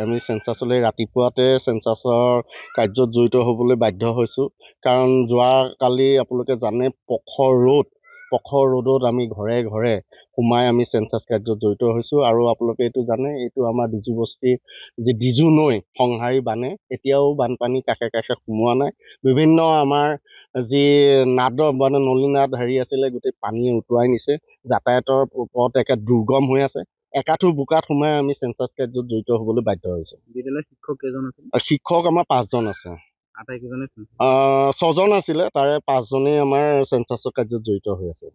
আমি চেঞ্চাছলৈ ৰাতিপুৱাতে চেঞ্চাছৰ কাৰ্যত জড়িত হ'বলৈ বাধ্য হৈছোঁ। কাৰণ যোৱাকালি আপোনালোকে জানে প্ৰখৰ ৰ'দত আমি ঘৰে ঘৰে সোমাই আমি চেঞ্চাছ কাৰ্যত জড়িত হৈছোঁ। আৰু আপোনালোকে এইটো জানে, এইটো আমাৰ ডিজু বস্তিৰ যি ডিজু নৈ সংহাৰী বানে এতিয়াও বানপানী কাষে কাষে সোমোৱা নাই। বিভিন্ন আমাৰ যি নাদৰ মানে নলী নাদ আছিলে, গোটেই পানীয়ে উটুৱাই নিছে। যাতায়াতৰ ওপৰত একে দুৰ্গম হৈ আছে। একাঠু বোকাত সোমাই আমি চেঞ্চাছ কাৰ্যত জড়িত হ'বলৈ বাধ্য হৈছোঁ। বিদ্যালয়ৰ শিক্ষক কেইজন আছে? শিক্ষক আমাৰ 5জন আছে। আটাইকেইজনে 6জন আছিলে, তাৰে 5জনেই আমাৰ চেঞ্চাছৰ কাৰ্যত জড়িত হৈ আছে।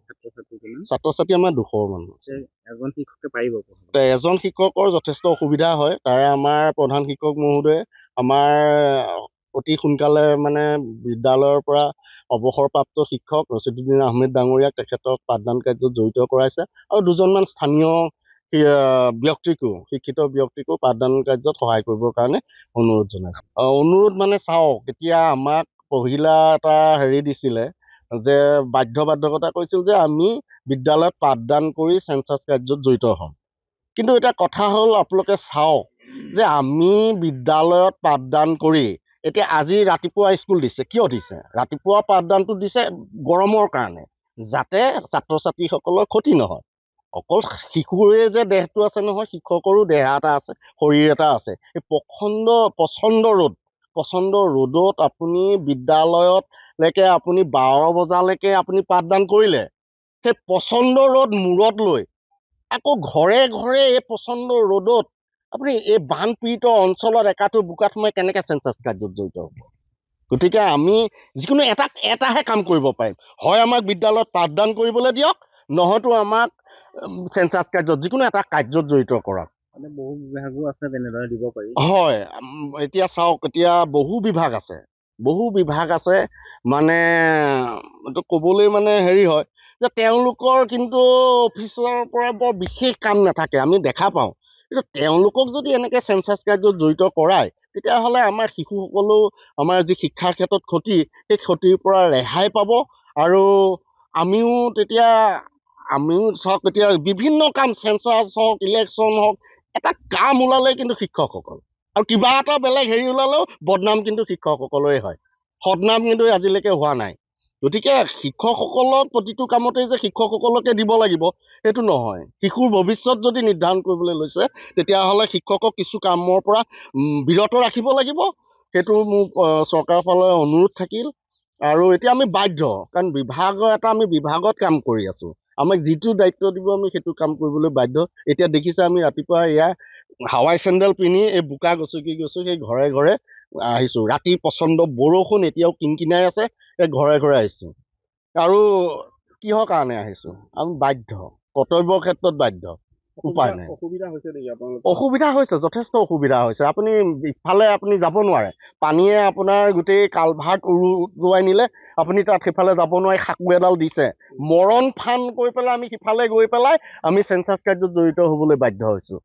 ছাত্ৰ-ছাত্ৰী আমাৰ 200 মান আছে। এজন শিক্ষকে পাৰিব? এজন শিক্ষকৰ যথেষ্ট অসুবিধা হয়। তাৰে আমাৰ প্ৰধান শিক্ষক মহোদয়ে আমাৰ অতি সোনকালে মানে বিদ্যালয়ৰ পৰা অৱসৰপ্ৰাপ্ত শিক্ষক ৰছিদুদ্দিন আহমেদ ডাঙৰীয়াক তেখেতক পাঠদান কাৰ্যত জড়িত কৰাইছে। আৰু 2জনমান স্থানীয় শিক্ষিত ব্যক্তিকো পাঠদান কাৰ্যত সহায় কৰিবৰ কাৰণে অনুৰোধ জনাইছে। অনুৰোধ মানে চাওক, এতিয়া আমাক পহিলা এটা দিছিলে যে বাধ্যবাধকতা কৰিছিল যে আমি বিদ্যালয়ত পাঠদান কৰি চেঞ্চাছ কাৰ্যত জড়িত হ'ম। কিন্তু এটা কথা হ'ল, আপোনালোকে চাওক যে আমি বিদ্যালয়ত পাঠদান কৰি এতিয়া আজি ৰাতিপুৱা স্কুল দিছে। কিয় দিছে? ৰাতিপুৱা পাঠদানটো দিছে গৰমৰ কাৰণে, যাতে ছাত্ৰ ছাত্ৰীসকলৰ ক্ষতি নহয়। অকল শিশুৰে যে দেহটো আছে নহয়, শিক্ষকৰো দেহ এটা আছে, শৰীৰ এটা আছে। এই প্ৰচণ্ড ৰ'দত আপুনি বিদ্যালয়তলৈকে আপুনি 12 বজালৈকে আপুনি পাঠদান কৰিলে, সেই প্ৰচণ্ড ৰ'দ মূৰত লৈ আকৌ ঘৰে ঘৰে এই প্ৰচণ্ড ৰ'দত আপুনি এই বানপীড়িত অঞ্চলত একাঠু বোকাত সোমাই কেনেকৈ চেঞ্চাছ কাৰ্যত জড়িত হ'ব? গতিকে আমি যিকোনো এটাহে কাম কৰিব পাৰিম, হয় আমাক বিদ্যালয়ত পাঠদান কৰিবলৈ দিয়ক, নহয়তো আমাক চেঞ্চাছ কাৰ্যত যিকোনো এটা কাৰ্যত জড়িত কৰক। বহু বিভাগো আছে তেনেদৰে দিব পাৰি। হয়, এতিয়া চাওক, এতিয়া বহু বিভাগ আছে মানে এইটো ক'বলৈ মানে হয় যে তেওঁলোকৰ কিন্তু অফিচৰ পৰা বৰ বিশেষ কাম নাথাকে, আমি দেখা পাওঁ। কিন্তু তেওঁলোকক যদি এনেকৈ চেঞ্চাছ কাৰ্যত জড়িত কৰায়, তেতিয়াহ'লে আমাৰ শিশুসকলেও আমাৰ যি শিক্ষাৰ ক্ষেত্ৰত ক্ষতি, সেই ক্ষতিৰ পৰা ৰেহাই পাব। আৰু আমিও চাওক, এতিয়া বিভিন্ন কাম, চেঞ্চাছ হওক, ইলেকশ্যন হওক, এটা কাম ওলালে কিন্তু শিক্ষকসকল, আৰু কিবা এটা বেলেগ ওলালেও বদনাম কিন্তু শিক্ষকসকলৰে হয়, সদনাম কিন্তু আজিলৈকে হোৱা নাই। গতিকে শিক্ষকসকলক প্ৰতিটো কামতেই যে শিক্ষকসকলকে দিব লাগিব সেইটো নহয়। শিশুৰ ভৱিষ্যত যদি নিৰ্ধাৰণ কৰিবলৈ লৈছে, তেতিয়াহ'লে শিক্ষকক কিছু কামৰ পৰা বিৰত ৰাখিব লাগিব। সেইটো মোৰ চৰকাৰৰ ফালে অনুৰোধ থাকিল। আৰু এতিয়া আমি বাধ্য, কাৰণ আমি বিভাগত কাম কৰি আছোঁ। আমাক যিটো দায়িত্ব দিব আমি সেইটো কাম কৰিবলৈ বাধ্য। এতিয়া দেখিছে আমি ৰাতিপুৱা হাৱাই চেণ্ডেল পিন্ধি এই বোকা গছকি সেই ঘৰে ঘৰে আহিছোঁ। ৰাতি প্ৰচণ্ড বৰষুণ, এতিয়াও কিনকিনাই আছে, এই ঘৰে ঘৰে আহিছোঁ। আৰু কিহৰ কাৰণে আহিছোঁ? আমি বাধ্য, কৰ্তব্যৰ ক্ষেত্ৰত বাধ্য, উপায় নাই। অসুবিধা হৈছে, যথেষ্ট অসুবিধা হৈছে। ইফালে আপুনি যাব নোৱাৰে, পানীয়ে আপোনাৰ গোটেই কালভাৰ্ট উৰুৱাই নিলে। আপুনি তাত সিফালে যাব নোৱাৰি, সাঁকো এডাল দিছে, মৰণ ফান কৰি পেলাই আমি সিফালে গৈ পেলাই আমি চেঞ্চাছ কাৰ্যত জড়িত হ'বলৈ বাধ্য হৈছোঁ।